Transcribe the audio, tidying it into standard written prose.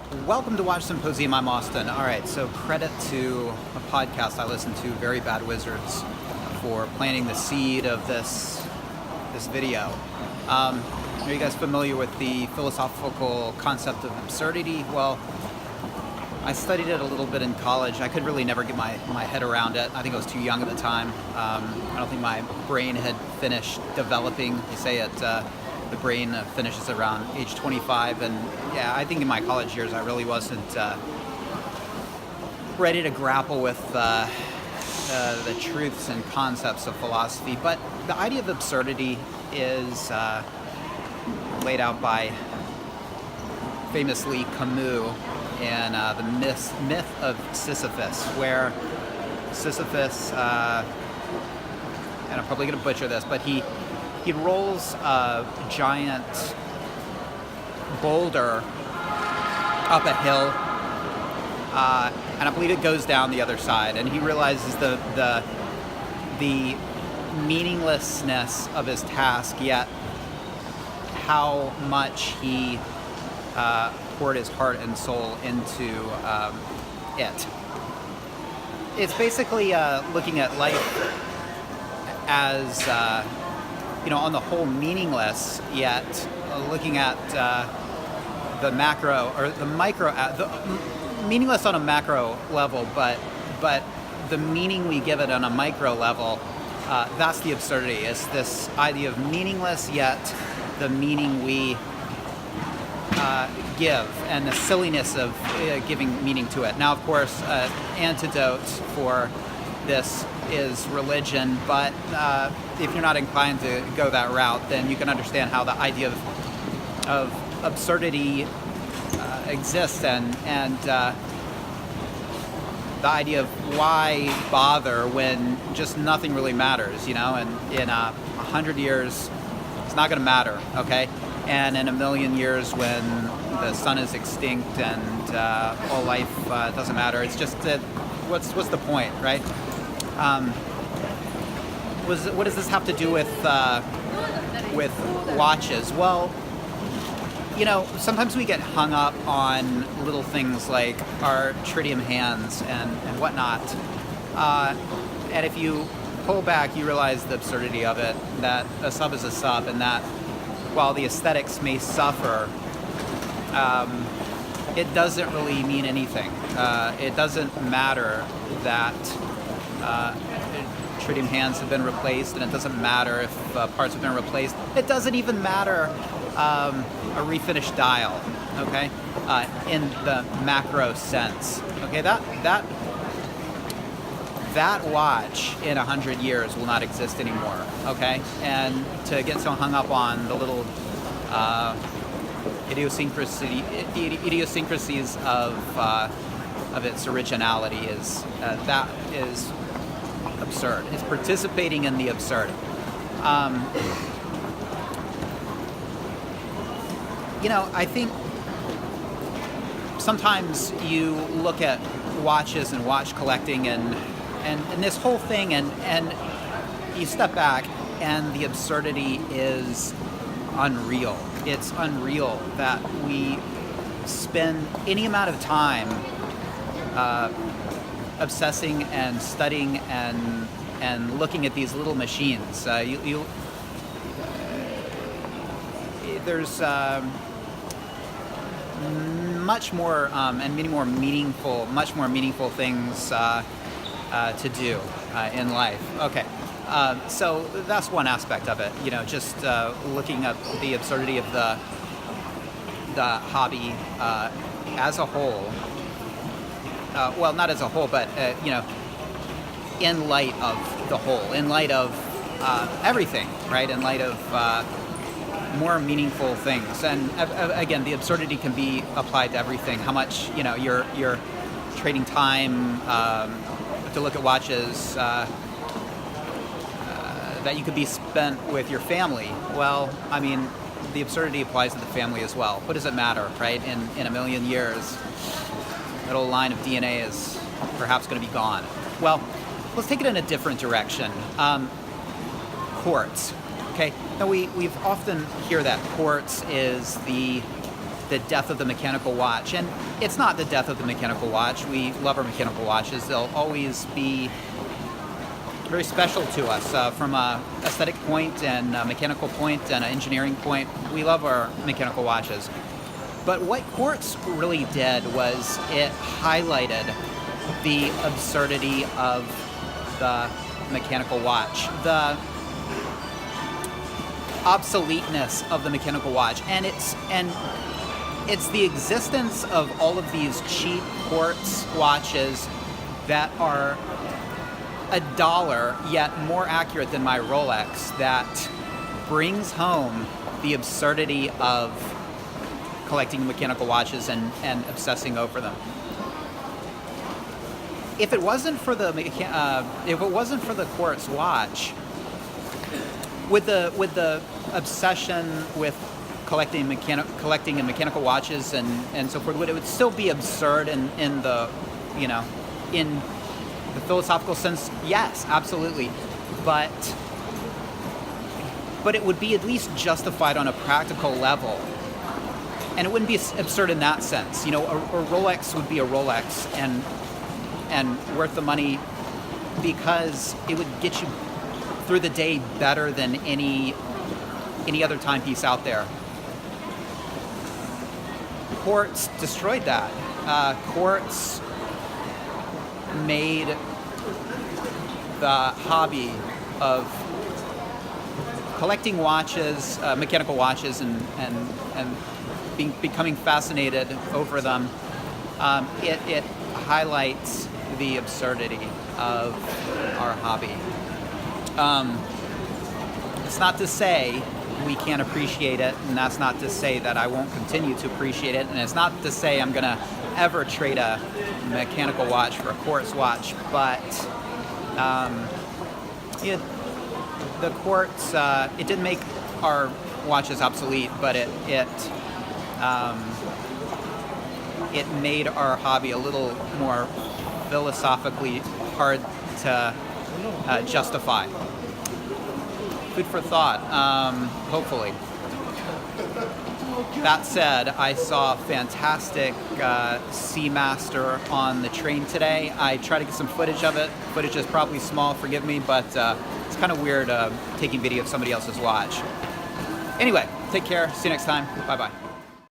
Welcome to Watch Symposium. I'm Austin. All right, so credit to a podcast I listened to, Very Bad Wizards, for planting the seed of this video. Are you guys familiar with the philosophical concept of absurdity? Well, I studied it a little bit in college. I could really never get my head around it. I think I was too young at the time. I don't think my brain had finished developing. They say the brain finishes around age 25, and yeah, I think in my college years I really wasn't ready to grapple with the truths and concepts of philosophy. But the idea of absurdity is laid out by famously Camus in the myth of Sisyphus, where Sisyphus, and I'm probably going to butcher this, but he rolls a giant boulder up a hill, and I believe it goes down the other side, and he realizes the meaninglessness of his task, yet how much he poured his heart and soul into it. It's basically looking at life as on the whole meaningless, yet looking at the macro or the micro, meaningless on a macro level, but the meaning we give it on a micro level, that's the absurdity. It's this idea of meaningless, yet the meaning we give, and the silliness of giving meaning to it. Now, of course, antidote for this is religion, but if you're not inclined to go that route, then you can understand how the idea of absurdity exists, and the idea of why bother when just nothing really matters, and in 100 years it's not going to matter, okay? And in a million years, when the sun is extinct and all life doesn't matter, it's just that what's the point, right? What does this have to do with watches? Well, sometimes we get hung up on little things like our tritium hands and whatnot. And if you pull back, you realize the absurdity of it, that a sub is a sub, and that while the aesthetics may suffer, it doesn't really mean anything. It doesn't matter that tritium hands have been replaced, and it doesn't matter if parts have been replaced. It doesn't even matter a refinished dial, okay, in the macro sense. Okay, that watch in 100 years will not exist anymore, okay? And to get so hung up on the little idiosyncrasies of its originality is absurd. It's participating in the absurd. I think sometimes you look at watches and watch collecting and this whole thing, and you step back, and the absurdity is unreal. It's unreal that we spend any amount of time obsessing and studying and looking at these little machines. There's much more and many more meaningful things to do in life. Okay, so that's one aspect of it. Just looking at the absurdity of the hobby as a whole. Well, not as a whole, but in light of the whole, in light of everything, right? In light of more meaningful things, and again, the absurdity can be applied to everything. How much you're trading time to look at watches that you could be spent with your family. Well, I mean, the absurdity applies to the family as well. What does it matter, right? In a million years, that old line of DNA is perhaps going to be gone. Well, let's take it in a different direction. Quartz. Okay. Now we've often hear that quartz is the the death of the mechanical watch. And it's not the death of the mechanical watch. We love our mechanical watches. They'll always be very special to us from a aesthetic point and a mechanical point and an engineering point. We love our mechanical watches. But what Quartz really did was it highlighted the absurdity of the mechanical watch, the obsoleteness of the mechanical watch, and it's the existence of all of these cheap quartz watches that are $1 yet more accurate than my Rolex that brings home the absurdity of collecting mechanical watches and obsessing over them. If it wasn't for the quartz watch, with the obsession with collecting and mechanical watches and so forth, it would still be absurd in the philosophical sense. Yes, absolutely, but it would be at least justified on a practical level. And it wouldn't be absurd in that sense. A Rolex would be a Rolex and worth the money because it would get you through the day better than any other timepiece out there. Quartz destroyed that. Quartz made the hobby of collecting watches, mechanical watches, and becoming fascinated over them. It highlights the absurdity of our hobby. It's not to say we can't appreciate it, and that's not to say that I won't continue to appreciate it, and it's not to say I'm gonna ever trade a mechanical watch for a quartz watch, but the quartz, it did make our watches obsolete, but it made our hobby a little more philosophically hard to justify. Food for thought, hopefully. That said, I saw a fantastic Seamaster on the train today. I tried to get some footage of it. Footage is probably small, forgive me, but it's kind of weird taking video of somebody else's watch. Anyway, take care. See you next time. Bye-bye.